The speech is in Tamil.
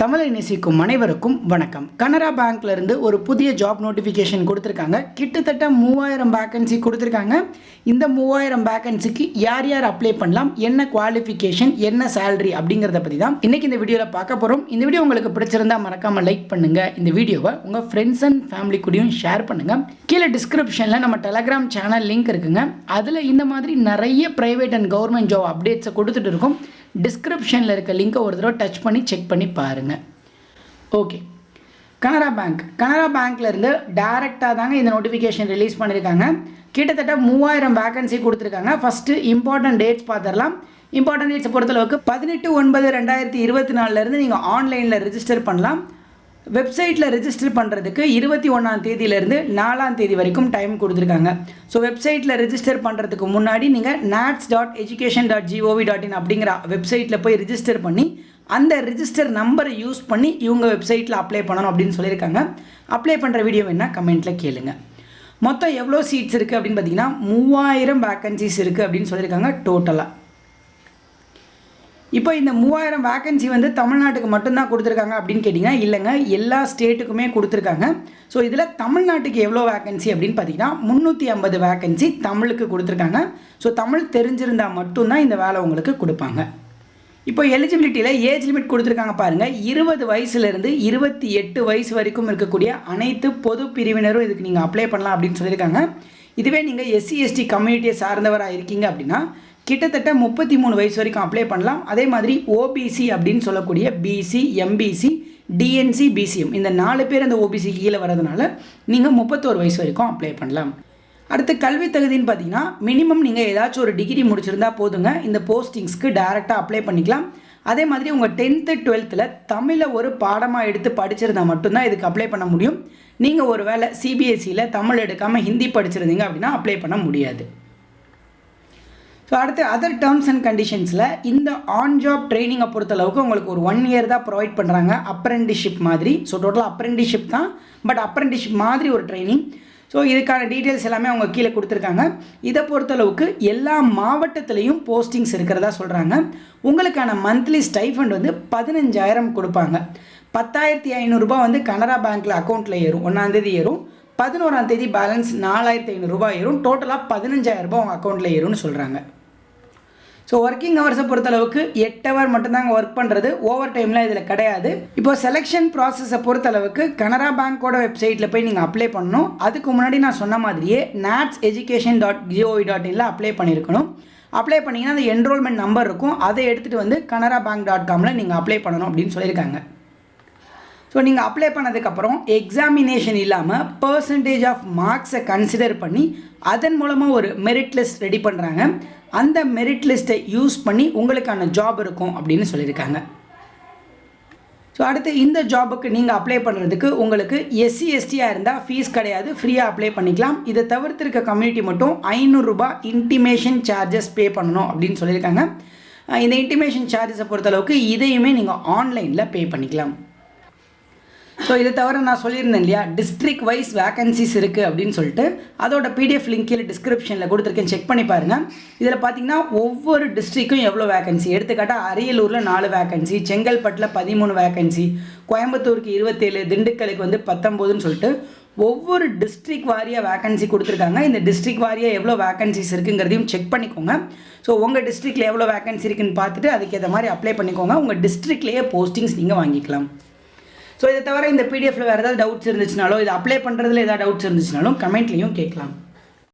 தமிழை நேசிக்கும் அனைவருக்கும் வணக்கம். கனரா பேங்க்ல இருந்து ஒரு புதிய ஜாப் நோட்டிஃபிகேஷன் கொடுத்துருக்காங்க. கிட்டத்தட்ட 3000 வேகன்சி கொடுத்துருக்காங்க. இந்த 3000 வேகன்சிக்கு யார் யார் அப்ளை பண்ணலாம், என்ன குவாலிஃபிகேஷன், என்ன சேலரி அப்படிங்கிறத பற்றி தான் இன்னைக்கு இந்த வீடியோவில் பார்க்க போகிறோம். இந்த வீடியோ உங்களுக்கு பிடிச்சிருந்தா மறக்காம லைக் பண்ணுங்க. இந்த வீடியோவை உங்கள் ஃப்ரெண்ட்ஸ் அண்ட் ஃபேமிலி கூடயும் ஷேர் பண்ணுங்க. கீழே டிஸ்கிரிப்ஷனில் நம்ம டெலகிராம் சேனல் லிங்க் இருக்குங்க. அதில் இந்த மாதிரி நிறைய பிரைவேட் அண்ட் கவர்மெண்ட் ஜாப் அப்டேட்ஸை கொடுத்துட்டு இருக்கோம். டிஸ்கிரிப்ஷனில் இருக்க லிங்கை ஒரு தடவை டச் பண்ணி செக் பண்ணி பாருங்கள். ஓகே, கனரா பேங்க்ல இருந்து டைரெக்டாக தாங்க இந்த நோட்டிஃபிகேஷன் ரிலீஸ் பண்ணியிருக்காங்க. கிட்டத்தட்ட 3000 வேகன்சி கொடுத்துருக்காங்க. ஃபஸ்ட்டு இம்பார்ட்டன்ட் டேட்ஸ் பார்த்துடலாம். இம்பார்ட்டன்ட் டேட்ஸை பொறுத்தளவுக்கு 18/9/2024 நீங்கள் ஆன்லைனில் ரிஜிஸ்டர் பண்ணலாம். வெப்சைட்டில் ரிஜிஸ்டர் பண்ணுறதுக்கு 21ஆம் தேதியிலேருந்து 4ஆம் தேதி வரைக்கும் டைம் கொடுத்துருக்காங்க. ஸோ வெப்சைட்டில் ரிஜிஸ்டர் பண்ணுறதுக்கு முன்னாடி நீங்கள் nats.education.gov.in அப்படிங்கிற வெப்சைட்டில் போய் ரிஜிஸ்டர் பண்ணி அந்த ரிஜிஸ்டர் நம்பரை யூஸ் பண்ணி இவங்க வெப்சைட்டில் அப்ளை பண்ணணும் அப்படின்னு சொல்லியிருக்காங்க. அப்ளை பண்ணுற வீடியோ வேணால் கமெண்ட்டில் கேளுங்க. மொத்தம் எவ்வளோ சீட்ஸ் இருக்குது அப்படின்னு பார்த்தீங்கன்னா 3000 வேக்கன்சிஸ் இருக்குது அப்படின்னு சொல்லியிருக்காங்க டோட்டலாக. இப்போ இந்த 3000 வேக்கன்சி வந்து தமிழ்நாட்டுக்கு மட்டும்தான் கொடுத்துருக்காங்க அப்படின்னு கேட்டிங்கன்னா இல்லைங்க, எல்லா ஸ்டேட்டுக்குமே கொடுத்துருக்காங்க. ஸோ இதில் தமிழ்நாட்டுக்கு எவ்வளோ வேக்கன்சி அப்படின்னு பார்த்தீங்கன்னா 350 வேக்கன்சி தமிழுக்கு கொடுத்துருக்காங்க. ஸோ தமிழ் தெரிஞ்சிருந்தால் மட்டும்தான் இந்த வேலை உங்களுக்கு கொடுப்பாங்க. இப்போ எலிஜிபிலிட்டியில் ஏஜ் லிமிட் கொடுத்துருக்காங்க பாருங்கள். 20 வயசுலேருந்து 28 வயசு வரைக்கும் இருக்கக்கூடிய அனைத்து பொது பிரிவினரும் இதுக்கு நீங்கள் அப்ளை பண்ணலாம் அப்படின்னு சொல்லியிருக்காங்க. இதுவே நீங்கள் SC/ST கம்யூனிட்டியை சார்ந்தவராக இருக்கீங்க அப்படின்னா கிட்டத்தட்ட 33 வயசு வரைக்கும் அப்ளை பண்ணலாம். அதே மாதிரி OBC அப்படின்னு சொல்லக்கூடிய BC, MBC, DNC, BCM இந்த 4 பேர் அந்த OBC கீழே வரதுனால நீங்கள் 31 வயசு வரைக்கும் அப்ளை பண்ணலாம். அடுத்து கல்வி தகுதின்னு பார்த்தீங்கன்னா மினிமம் நீங்கள் ஏதாச்சும் ஒரு டிகிரி முடிச்சிருந்தா போதுங்க. இந்த போஸ்டிங்ஸ்க்கு டைரெக்டாக அப்ளை பண்ணிக்கலாம். அதே மாதிரி உங்கள் 10th 12th தமிழை ஒரு பாடமாக எடுத்து படிச்சிருந்தா மட்டும்தான் இதுக்கு அப்ளை பண்ண முடியும். நீங்கள் ஒரு வேளை CBSEயில் தமிழ் எடுக்காமல் ஹிந்தி படிச்சிருந்தீங்க அப்படின்னா அப்ளை பண்ண முடியாது. ஸோ அடுத்து அதர் டேர்ம்ஸ் அண்ட் கண்டிஷன்ஸில் இந்த ஆன் ஜாப் ட்ரைனிங்கை பொறுத்தளவுக்கு உங்களுக்கு ஒரு 1 இயர் தான் ப்ரொவைட் பண்ணுறாங்க, அப்ரெண்டிஷிப் மாதிரி. ஸோ டோட்டலாக அப்ரெண்டிஷிப் தான், பட் அப்ரெண்டிஷிப் மாதிரி ஒரு ட்ரைனிங். ஸோ இதுக்கான டீட்டெயில்ஸ் எல்லாமே அவங்க கீழே கொடுத்துருக்காங்க. இதை பொறுத்தளவுக்கு எல்லா மாவட்டத்துலேயும் போஸ்டிங்ஸ் இருக்கிறதா சொல்கிறாங்க. உங்களுக்கான மந்த்லி ஸ்டைஃபண்ட் வந்து 15,000 கொடுப்பாங்க. 10,500 ரூபாய் வந்து கனரா பேங்க்கில் அக்கௌண்ட்டில் ஏறும். 1ஆம் தேதி ஏறும். 11ஆம் தேதி பேலன்ஸ் 4,500 ரூபாய் ஏறும். டோட்டலாக 15,000 ரூபாய் உங்கள் அக்கௌண்ட்டில் ஏறும்னு சொல்கிறாங்க. ஸோ ஒர்க்கிங் ஹவர்ஸை பொறுத்தளவுக்கு 8 ஹவர் மட்டும்தாங்க ஒர்க் பண்ணுறது. ஓவர் டைம்லாம் இதில் கிடையாது. இப்போ செலெக்ஷன் ப்ராசஸை பொறுத்தளவுக்கு கனரா பேங்க்கோட வெப்சைட்டில் போய் நீங்கள் அப்ளை பண்ணணும். அதுக்கு முன்னாடி நான் சொன்ன மாதிரியே nats.education.gov.in அப்ளை பண்ணியிருக்கணும். அப்ளை பண்ணிங்கன்னா அந்த என்ரோல்மெண்ட் நம்பர் இருக்கும். அதை எடுத்துகிட்டு வந்து canarabank.com நீங்கள் அப்ளை பண்ணணும் அப்படின்னு சொல்லியிருக்காங்க. ஸோ நீங்கள் அப்ளை பண்ணதுக்கப்புறம் எக்ஸாமினேஷன் இல்லாமல் பர்சன்டேஜ் ஆஃப் மார்க்ஸை கன்சிடர் பண்ணி அதன் மூலமாக ஒரு மெரிட் லிஸ்ட் ரெடி பண்ணுறாங்க. அந்த மெரிட் லிஸ்ட்டை யூஸ் பண்ணி உங்களுக்கான ஜாப் இருக்கும் அப்படின்னு சொல்லியிருக்காங்க. ஸோ அடுத்து இந்த ஜாபுக்கு நீங்கள் அப்ளை பண்ணுறதுக்கு உங்களுக்கு SC/STயாக இருந்தால் ஃபீஸ் கிடையாது, ஃப்ரீயாக அப்ளை பண்ணிக்கலாம். இதை தவிர்த்திருக்க கம்யூனிட்டி மட்டும் 500 ரூபாய் இன்டிமேஷன் சார்ஜஸ் பே பண்ணணும் அப்படின்னு சொல்லியிருக்காங்க. இந்த இன்டிமேஷன் சார்ஜஸை பொறுத்தளவுக்கு இதையுமே நீங்கள் ஆன்லைனில் பே பண்ணிக்கலாம். ஸோ இதை தவிர நான் சொல்லியிருந்தேன் இல்லையா, டிஸ்ட்ரிக்ட் வைஸ் வேகன்சிஸ் இருக்குது அப்படின்னு சொல்லிட்டு அதோட PDF லிங்க் கீழே டிஸ்கிரிப்ஷனில் கொடுத்துருக்கேன், செக் பண்ணி பாருங்கள். இதில் பார்த்தீங்கன்னா ஒவ்வொரு டிஸ்ட்ரிக்கும் எவ்வளோ வேகன்சி, எடுத்துக்காட்டால் அரியலூரில் 4 வேகன்சி, செங்கல்பட்டில் 13 வேகன்சி, கோயம்புத்தூருக்கு 27, திண்டுக்கலுக்கு வந்து 19ன்னு சொல்லிட்டு ஒவ்வொரு டிஸ்ட்ரிக்ட் வாரியாக வேகன்சி கொடுத்துருக்காங்க. இந்த டிஸ்ட்ரிக்ட் வாரியாக எவ்வளோ வேகன்சிஸ் இருக்குங்கிறதையும் செக் பண்ணிக்கோங்க. ஸோ உங்கள் டிஸ்ட்ரிக்டில் எவ்வளோ வேகன்சி இருக்குன்னு பார்த்துட்டு அதுக்கு ஏற்ற மாதிரி அப்ளை பண்ணிக்கோங்க. உங்கள் டிஸ்ட்ரிக்ட்லேயே போஸ்டிங்ஸ் நீங்கள் வாங்கிக்கலாம். ஸோ இதை தவிர இந்த PDFல வேறு ஏதாவது டவுட்ஸ் இருந்துச்சுனாலோ, இதை அப்ளை பண்ணுறதுல ஏதாவது டவுட்ஸ் இருந்துச்சுனாலும் கமெண்ட்லேயும் கேட்கலாம்.